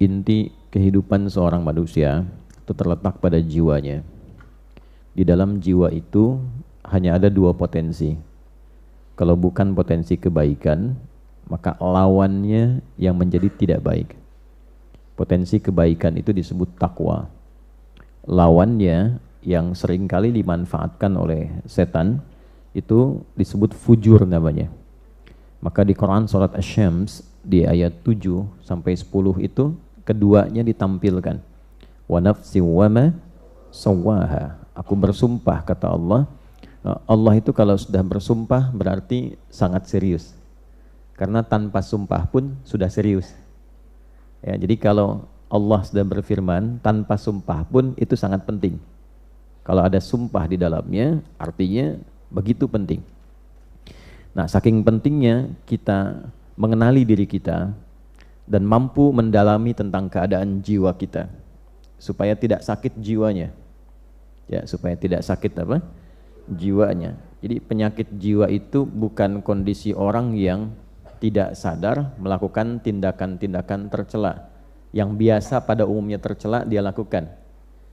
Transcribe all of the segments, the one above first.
Inti kehidupan seorang manusia itu terletak pada jiwanya. Di dalam jiwa itu hanya ada dua potensi. Kalau bukan potensi kebaikan, maka lawannya yang menjadi tidak baik. Potensi kebaikan itu disebut takwa. Lawannya yang seringkali dimanfaatkan oleh setan itu disebut fujur namanya. Maka di Quran surat Asy-Syams di ayat 7 sampai 10 itu keduanya ditampilkan. Wa nafsi wa ma sawwaha. Aku bersumpah, kata Allah. Allah itu kalau sudah bersumpah berarti sangat serius. Karena tanpa sumpah pun sudah serius. Ya, jadi kalau Allah sudah berfirman tanpa sumpah pun itu sangat penting. Kalau ada sumpah di dalamnya artinya begitu penting. Nah, saking pentingnya kita mengenali diri kita dan mampu mendalami tentang keadaan jiwa kita supaya tidak sakit jiwanya. Ya, supaya tidak sakit apa? Jiwanya. Jadi penyakit jiwa itu bukan kondisi orang yang tidak sadar melakukan tindakan-tindakan tercela yang biasa pada umumnya tercela dia lakukan.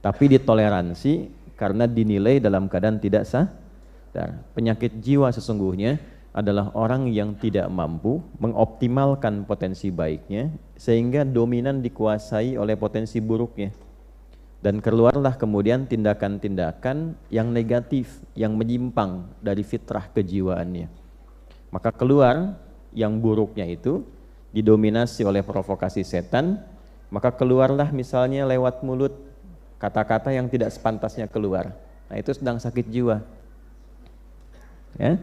Tapi ditoleransi karena dinilai dalam keadaan tidak sadar. Penyakit jiwa sesungguhnya adalah orang yang tidak mampu mengoptimalkan potensi baiknya sehingga dominan dikuasai oleh potensi buruknya. Dan keluarlah kemudian tindakan-tindakan yang negatif, yang menyimpang dari fitrah kejiwaannya. Maka keluar yang buruknya itu didominasi oleh provokasi setan, maka keluarlah misalnya lewat mulut kata-kata yang tidak sepantasnya keluar. Nah, itu sedang sakit jiwa. Ya.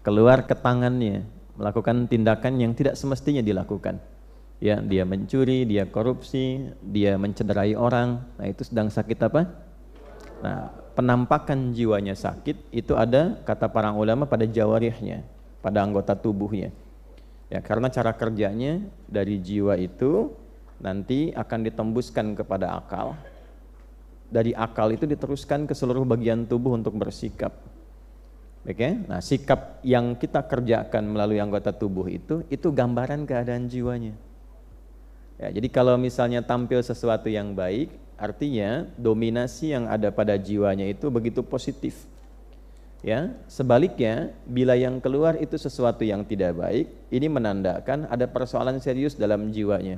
Keluar ke tangannya, melakukan tindakan yang tidak semestinya dilakukan. Ya, dia mencuri, dia korupsi, dia mencederai orang. Nah, itu sedang sakit apa? Nah, penampakan jiwanya sakit itu ada, kata para ulama, pada jawarihnya, pada anggota tubuhnya. Ya, karena cara kerjanya dari jiwa itu nanti akan ditembuskan kepada akal. Dari akal itu diteruskan ke seluruh bagian tubuh untuk bersikap. Oke? Nah, sikap yang kita kerjakan melalui anggota tubuh itu gambaran keadaan jiwanya. Ya, jadi kalau misalnya tampil sesuatu yang baik, artinya dominasi yang ada pada jiwanya itu begitu positif. Ya, sebaliknya bila yang keluar itu sesuatu yang tidak baik, ini menandakan ada persoalan serius dalam jiwanya.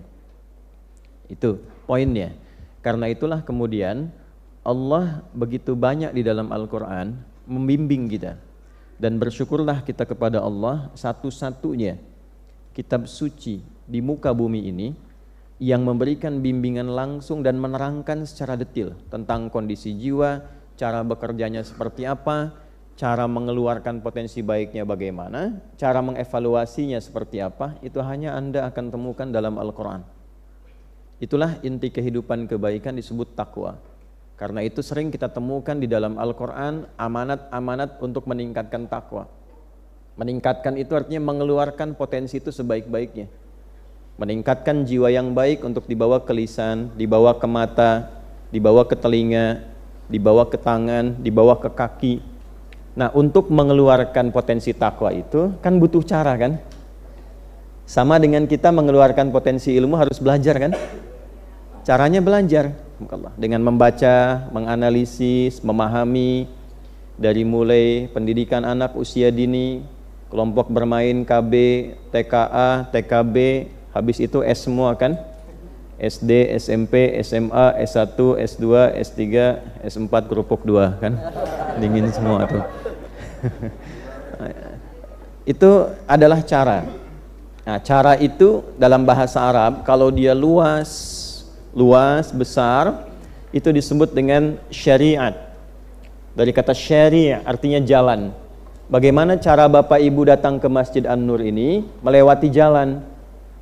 Itu poinnya. Karena itulah kemudian Allah begitu banyak di dalam Al-Quran membimbing kita. Dan bersyukurlah kita kepada Allah, satu-satunya kitab suci di muka bumi ini yang memberikan bimbingan langsung dan menerangkan secara detail tentang kondisi jiwa, cara bekerjanya seperti apa, cara mengeluarkan potensi baiknya bagaimana, cara mengevaluasinya seperti apa, itu hanya Anda akan temukan dalam Al-Quran. Itulah inti kehidupan kebaikan disebut takwa. Karena itu sering kita temukan di dalam Al-Quran amanat-amanat untuk meningkatkan takwa. Meningkatkan itu artinya mengeluarkan potensi itu sebaik-baiknya. Meningkatkan jiwa yang baik untuk dibawa ke lisan, dibawa ke mata, dibawa ke telinga, dibawa ke tangan, dibawa ke kaki. Nah, untuk mengeluarkan potensi takwa itu kan butuh cara kan? Sama dengan kita mengeluarkan potensi ilmu harus belajar kan? Caranya belajar dengan membaca, menganalisis, memahami dari mulai pendidikan anak usia dini, kelompok bermain KB, TKA, TKB, habis itu S semua kan? SD, SMP, SMA, S1, S2, S3, S4, kerupuk 2 kan? Dingin semua tuh. Itu adalah cara. Nah, cara itu dalam bahasa Arab kalau dia luas, besar, itu disebut dengan syariat. Dari kata syari' artinya jalan. Bagaimana cara Bapak Ibu datang ke Masjid An-Nur ini? Melewati jalan.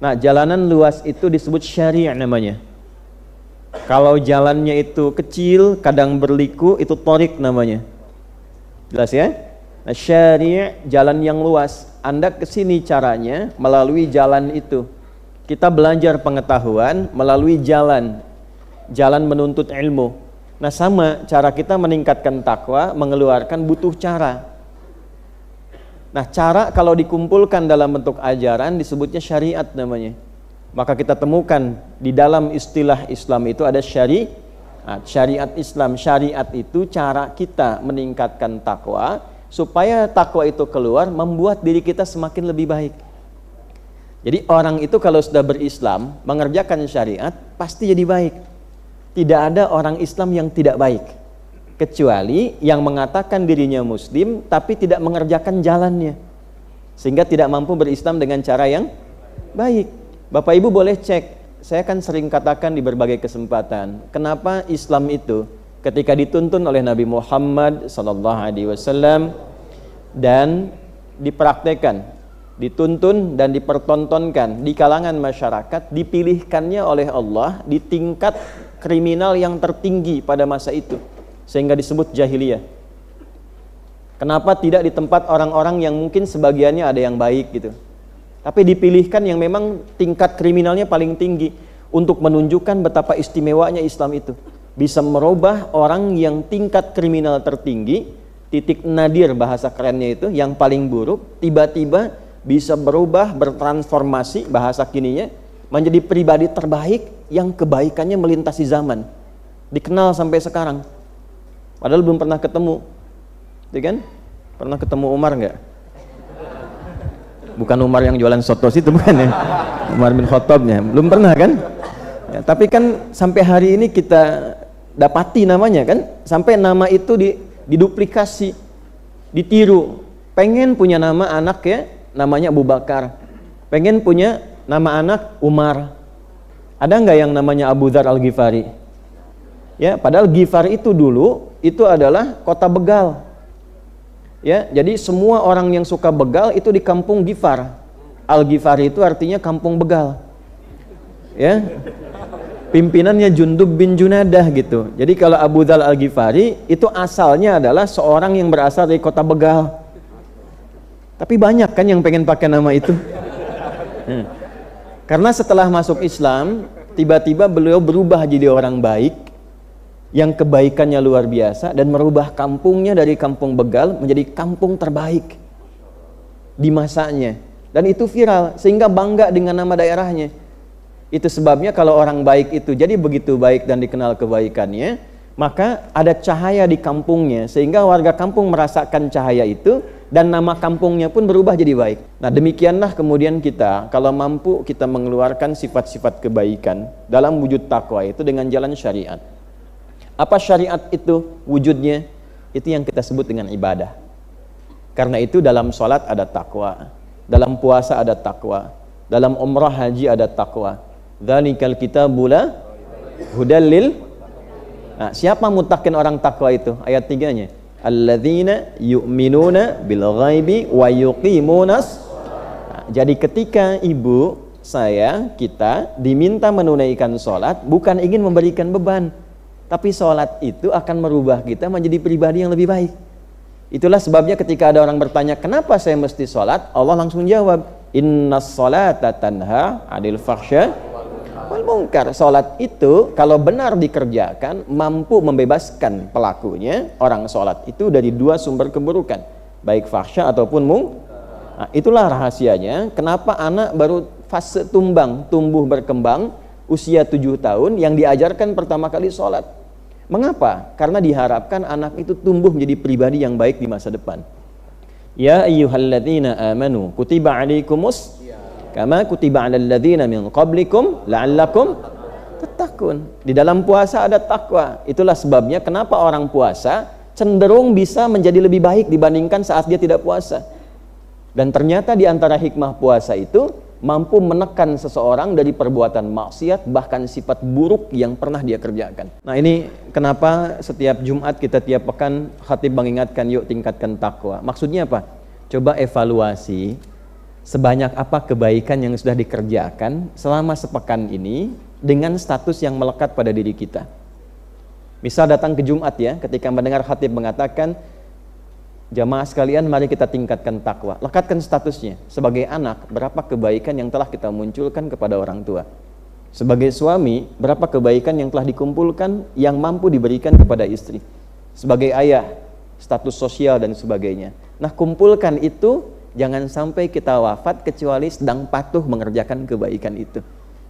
Nah, jalanan luas itu disebut syari' namanya. Kalau jalannya itu kecil, kadang berliku, itu thoriq namanya. Jelas ya? Nah, syari' jalan yang luas. Anda kesini caranya melalui jalan itu. Kita belajar pengetahuan melalui jalan menuntut ilmu. Nah, sama cara kita meningkatkan takwa, mengeluarkan butuh cara. Nah, cara kalau dikumpulkan dalam bentuk ajaran disebutnya syariat namanya. Maka kita temukan Di dalam istilah Islam itu ada syariat. Syariat Islam, syariat itu cara kita meningkatkan takwa supaya takwa itu keluar membuat diri kita semakin lebih baik. Jadi orang itu kalau sudah berislam, mengerjakan syariat pasti jadi baik. Tidak ada orang Islam yang tidak baik, kecuali yang mengatakan dirinya muslim tapi tidak mengerjakan jalannya, sehingga tidak mampu berislam dengan cara yang baik. Bapak Ibu boleh cek, saya kan sering katakan di berbagai kesempatan, kenapa Islam itu ketika dituntun oleh Nabi Muhammad SAW dan dipraktekkan, dituntun dan dipertontonkan di kalangan masyarakat, dipilihkannya oleh Allah di tingkat kriminal yang tertinggi pada masa itu, sehingga disebut jahiliyah. Kenapa tidak di tempat orang-orang yang mungkin sebagiannya ada yang baik gitu, tapi dipilihkan yang memang tingkat kriminalnya paling tinggi untuk menunjukkan betapa istimewanya Islam itu. Bisa merubah orang yang tingkat kriminal tertinggi, titik nadir bahasa kerennya itu, yang paling buruk, tiba-tiba bisa berubah, bertransformasi bahasa kininya, menjadi pribadi terbaik yang kebaikannya melintasi zaman, dikenal sampai sekarang. Padahal belum pernah ketemu, ya kan? Pernah ketemu Umar nggak? Bukan Umar yang jualan soto itu, bukan ya? Umar bin Khattabnya, belum pernah kan? Ya, tapi kan sampai hari ini kita dapati namanya kan, sampai nama itu diduplikasi, ditiru. Pengen punya nama anak ya, namanya Abu Bakar. Pengen punya nama anak Umar. Ada nggak yang namanya Abu Dzar Al-Ghifari? Ya, padahal Ghifar itu dulu itu adalah kota begal. Ya, jadi semua orang yang suka begal itu di kampung Ghifar. Al-Ghifari itu artinya kampung begal. Ya. Pimpinannya Jundub bin Junadah gitu. Jadi kalau Abu Dzar Al-Ghifari itu asalnya adalah seorang yang berasal dari kota begal. Tapi banyak kan yang pengen pakai nama itu. Karena setelah masuk Islam, tiba-tiba beliau berubah jadi orang baik, yang kebaikannya luar biasa, dan merubah kampungnya dari kampung begal menjadi kampung terbaik di masanya. Dan itu viral, sehingga bangga dengan nama daerahnya. Itu sebabnya kalau orang baik itu jadi begitu baik dan dikenal kebaikannya, maka ada cahaya di kampungnya, sehingga warga kampung merasakan cahaya itu, dan nama kampungnya pun berubah jadi baik. Nah, demikianlah kemudian kita, kalau mampu kita mengeluarkan sifat-sifat kebaikan dalam wujud takwa itu dengan jalan syariat. Apa syariat itu wujudnya? Itu yang kita sebut dengan ibadah. Karena itu dalam sholat ada takwa, dalam puasa ada takwa, dalam umrah haji ada takwa. Dzalikal kitabul la hudal lil. Nah, siapa mutakin orang takwa itu? Ayat 3-nya. Alladzina yu'minuna bil ghaibi wa yuqimunas. Nah, jadi ketika ibu, saya, kita diminta menunaikan sholat, bukan ingin memberikan beban, tapi sholat itu akan merubah kita menjadi pribadi yang lebih baik. Itulah sebabnya ketika ada orang bertanya, kenapa saya mesti sholat? Allah langsung jawab, innas sholata tanha 'anil fahsya wal munkar. Sholat itu kalau benar dikerjakan mampu membebaskan pelakunya, orang sholat itu, dari dua sumber keburukan, baik fahsya ataupun munkar. Nah, itulah rahasianya kenapa anak baru fase tumbuh berkembang usia 7 tahun yang diajarkan pertama kali sholat. Mengapa? Karena diharapkan anak itu tumbuh menjadi pribadi yang baik di masa depan. Ya ayyuhalladzina amanu kutiba alaikumus kama kutiba 'alal ladzina min qablikum la'allakum tattaqun. Di dalam puasa ada takwa. Itulah sebabnya kenapa orang puasa cenderung bisa menjadi lebih baik dibandingkan saat dia tidak puasa. Dan ternyata di antara hikmah puasa itu mampu menekan seseorang dari perbuatan maksiat, bahkan sifat buruk yang pernah dia kerjakan. Nah, ini kenapa setiap Jumat kita tiap pekan khatib mengingatkan yuk tingkatkan takwa. Maksudnya apa? Coba evaluasi sebanyak apa kebaikan yang sudah dikerjakan selama sepekan ini dengan status yang melekat pada diri kita. Misal datang ke Jumat ya, ketika mendengar khatib mengatakan, jamaah sekalian mari kita tingkatkan takwa. Lekatkan statusnya. Sebagai anak, berapa kebaikan yang telah kita munculkan kepada orang tua. Sebagai suami, berapa kebaikan yang telah dikumpulkan yang mampu diberikan kepada istri. Sebagai ayah, status sosial dan sebagainya. Nah, kumpulkan itu, jangan sampai kita wafat kecuali sedang patuh mengerjakan kebaikan itu.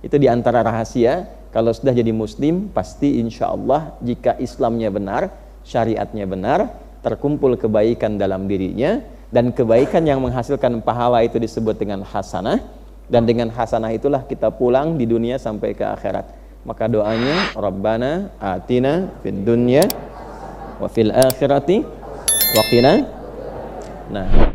Itu diantara rahasia. Kalau sudah jadi muslim, pasti insya Allah jika Islamnya benar, syariatnya benar, terkumpul kebaikan dalam dirinya, dan kebaikan yang menghasilkan pahala itu disebut dengan hasanah, dan dengan hasanah itulah kita pulang di dunia sampai ke akhirat. Maka doanya, Rabbana atina fid dunya wa fil akhirati wa qina. Nah,